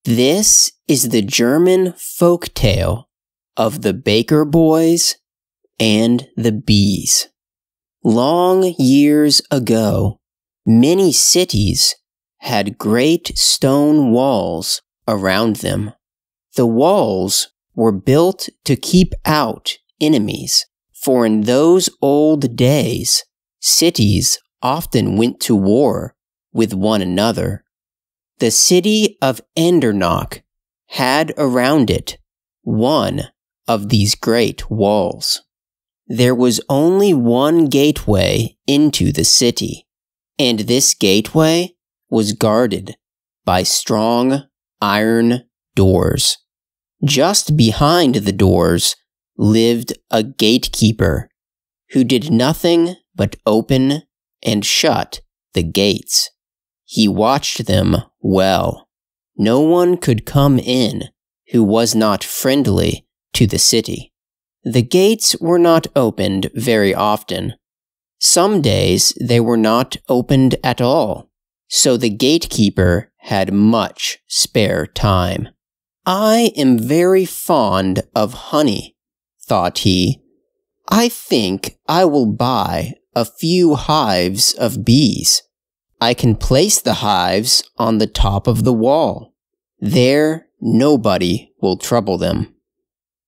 This is the German folktale of the baker boys and the bees. Long years ago, many cities had great stone walls around them. The walls were built to keep out enemies, for in those old days, cities often went to war with one another. The city of Andernach had around it one of these great walls. There was only one gateway into the city, and this gateway was guarded by strong iron doors. Just behind the doors lived a gatekeeper who did nothing but open and shut the gates. He watched them well. No one could come in who was not friendly to the city. The gates were not opened very often. Some days they were not opened at all, so the gatekeeper had much spare time. I am very fond of honey, thought he. I think I will buy a few hives of bees. I can place the hives on the top of the wall. There, nobody will trouble them.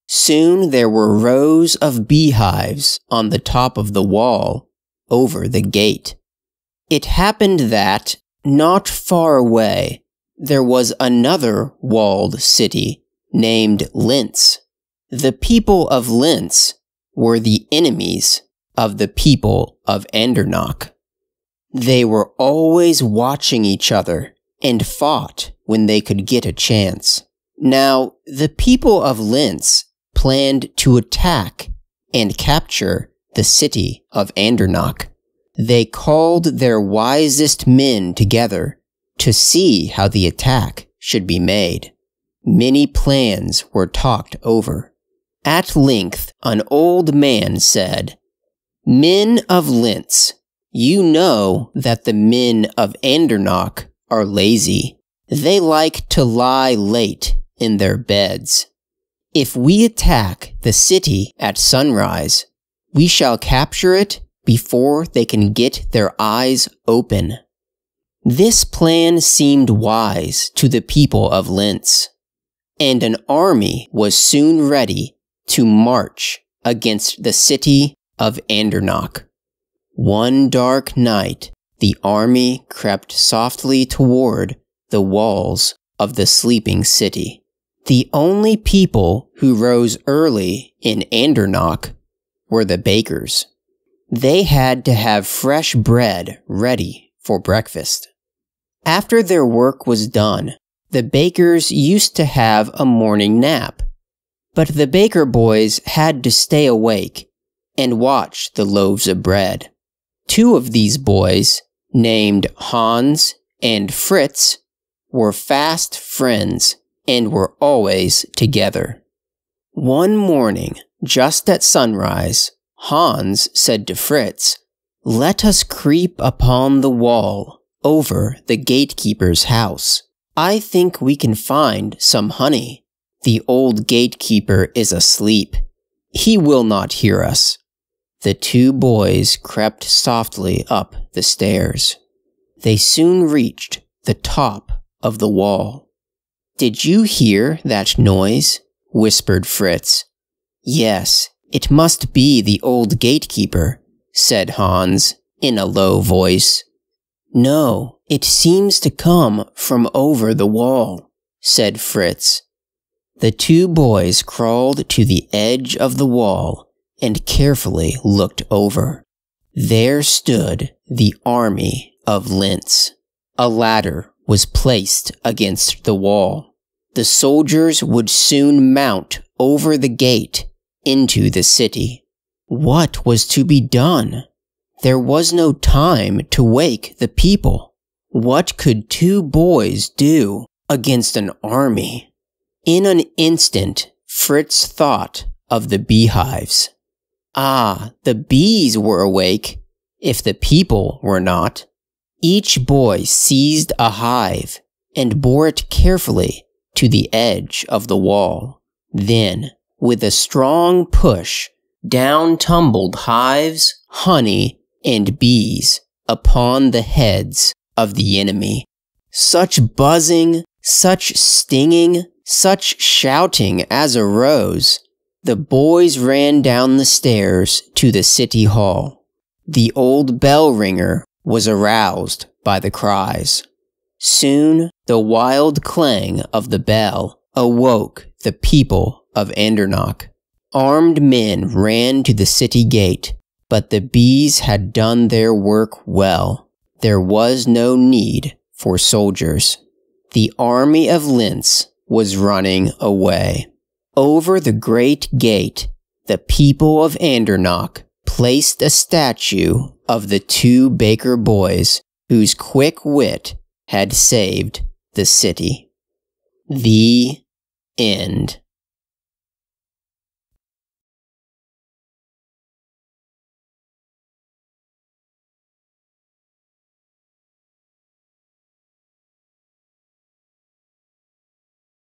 Soon there were rows of beehives on the top of the wall over the gate. It happened that, not far away, there was another walled city named Linz. The people of Linz were the enemies of the people of Andernach. They were always watching each other and fought when they could get a chance. Now, the people of Linz planned to attack and capture the city of Andernach. They called their wisest men together to see how the attack should be made. Many plans were talked over. At length, an old man said, "Men of Linz, you know that the men of Andernach are lazy. They like to lie late in their beds. If we attack the city at sunrise, we shall capture it before they can get their eyes open." This plan seemed wise to the people of Linz, and an army was soon ready to march against the city of Andernach. One dark night, the army crept softly toward the walls of the sleeping city. The only people who rose early in Andernach were the bakers. They had to have fresh bread ready for breakfast. After their work was done, the bakers used to have a morning nap, but the baker boys had to stay awake and watch the loaves of bread. Two of these boys, named Hans and Fritz, were fast friends and were always together. One morning, just at sunrise, Hans said to Fritz, "Let us creep upon the wall over the gatekeeper's house. I think we can find some honey. The old gatekeeper is asleep. He will not hear us." The two boys crept softly up the stairs. They soon reached the top of the wall. "Did you hear that noise?" whispered Fritz. "Yes, it must be the old gatekeeper," said Hans in a low voice. "No, it seems to come from over the wall," said Fritz. The two boys crawled to the edge of the wall and carefully looked over. There stood the army of Linz. A ladder was placed against the wall. The soldiers would soon mount over the gate into the city. What was to be done? There was no time to wake the people. What could two boys do against an army? In an instant, Fritz thought of the beehives. Ah, the bees were awake, if the people were not. Each boy seized a hive and bore it carefully to the edge of the wall. Then, with a strong push, down tumbled hives, honey, and bees upon the heads of the enemy. Such buzzing, such stinging, such shouting as arose. The boys ran down the stairs to the city hall. The old bell ringer was aroused by the cries. Soon the wild clang of the bell awoke the people of Andernach. Armed men ran to the city gate, but the bees had done their work well. There was no need for soldiers. The army of Linz was running away. Over the great gate, the people of Andernach placed a statue of the two baker boys whose quick wit had saved the city. The end.